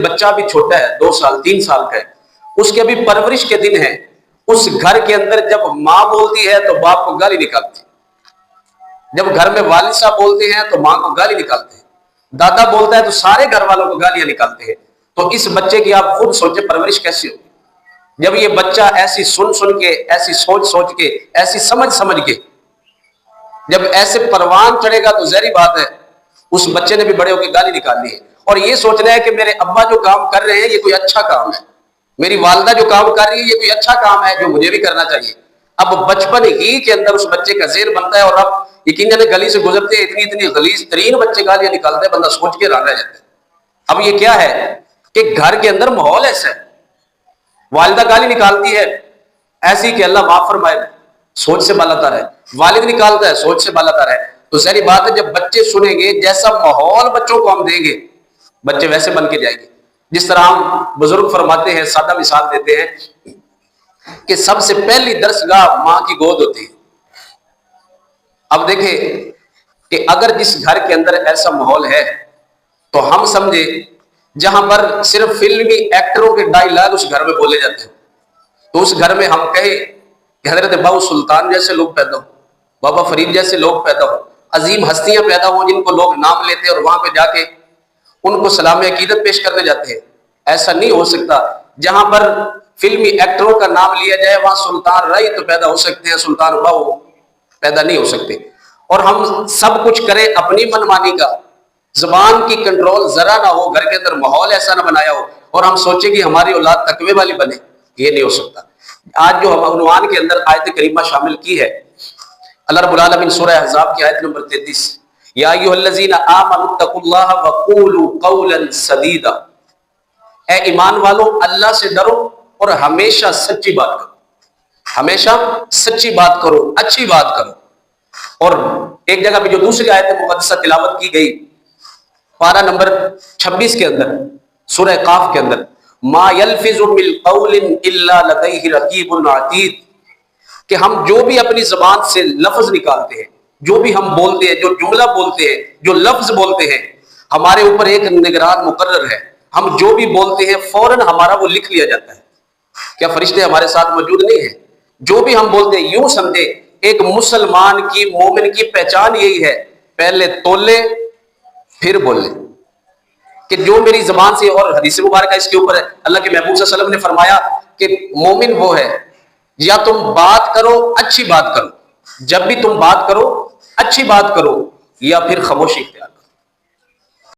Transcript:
बच्चा भी छोटा है, 2 साल 3 साल का है, उसके अभी परवरिश के दिन है। उस घर के अंदर जब माँ बोलती है तो बाप को गाली निकालती है, जब घर में वालिद साहब बोलते हैं तो माँ को गाली निकालते हैं, दादा बोलता है तो सारे घर वालों को गालियां निकालते हैं। तो इस बच्चे की आप खुद सोचे परवरिश कैसी होगी जब ये बच्चा ऐसी सुन सुन के, ऐसी सोच सोच के, ऐसी समझ समझ के जब ऐसे परवान चढ़ेगा तो जहरी बात है उस बच्चे ने भी बड़े होकर गाली निकालनी है और ये सोचना है कि मेरे अब्बा जो काम कर रहे हैं ये कोई अच्छा काम है, मेरी वालदा जो काम कर रही है ये कोई अच्छा काम है जो मुझे भी करना चाहिए। अब बचपन ही के अंदर उस बच्चे का ज़हन बनता है और अब यकीनन गली से गुजरते हैं इतनी इतनी गलीज तरीन बच्चे गालियां निकालते हैं, बंदा सोच के रह जाता है। अब ये क्या है कि घर के अंदर माहौल ऐसा है, वालिदा गाली निकालती है ऐसी कि अल्लाह माफ फरमाए, सोच से बालातर है, वालिद निकालता है सोच से बालातर है। तो सारी बात है जब बच्चे सुनेंगे जैसा माहौल बच्चों को हम देंगे बच्चे वैसे बन के जाएंगे। जिस तरह हम बुजुर्ग फरमाते हैं, सादा मिसाल देते हैं कि सबसे पहली दरसगाह मां की गोद होती है। अब देखें कि अगर जिस घर के अंदर ऐसा माहौल है तो हम समझे जहां पर सिर्फ फिल्मी एक्टरों के डायलॉग उस घर में बोले जाते हैं, तो उस घर में हम कहें कि हजरत बाबू सुल्तान जैसे लोग पैदा हो, बाबा फरीद जैसे लोग पैदा हो, अजीम हस्तियां पैदा हो जिनको लोग नाम लेते हैं और वहां पे जाके उनको सलाम अकीदत पेश करने जाते हैं। ऐसा नहीं हो सकता। जहां पर फिल्मी एक्टरों का नाम लिया जाए वहां सुल्तान राय तो पैदा हो सकते हैं, सुल्तान बाबू पैदा नहीं हो सकते। और हम सब कुछ करें अपनी मनमानी का, जुबान की कंट्रोल जरा ना हो, घर के अंदर माहौल ऐसा ना बनाया हो और हम सोचे कि हमारी औलाद तकवे वाली बने, ये नहीं हो सकता। आज जो हम उन्वान के अंदर आयत करीमा शामिल की है अल्लाह रब्बुल आलमीन सूरह अहज़ाब की आयत नंबर 33, या अय्युहल्लज़ीना आमनुत्तकुल्लाह वक़ूलू क़ौलन सदीदा, ए ईमान वालों अल्लाह से डरो और हमेशा सच्ची बात करो, हमेशा सच्ची बात करो, अच्छी बात करो। और एक जगह पे जो दूसरी आयत मुक़द्दसा तिलावत की गई पारा नंबर 26 के अंदर सूरह काफ के अंदर, मा यल्फिज़ु मिन क़ौलिन इल्ला लदैहि रक़ीबुन अतीद, कि हम जो भी अपनी ज़बान से लफ्ज निकालते हैं, जो भी हम बोलते हैं, जो जुमला बोलते हैं, जो लफ्ज बोलते हैं, हमारे ऊपर एक निगरान मुकर्रर है। हम जो भी बोलते हैं फौरन हमारा वो लिख लिया जाता है। क्या फरिश्ते हमारे साथ मौजूद नहीं है? जो भी हम बोलते हैं यूं समझे एक मुसलमान की, मोमिन की पहचान यही है, पहले तोले फिर बोले, कि जो मेरी जबान से, और हदीस मुबारक इसके ऊपर है, अल्लाह के महबूब सल्लल्लाहु अलैहि वसल्लम ने फरमाया कि मोमिन वो है या तुम बात करो अच्छी बात करो, जब भी तुम बात करो अच्छी बात करो, या फिर खामोशी इख्तियार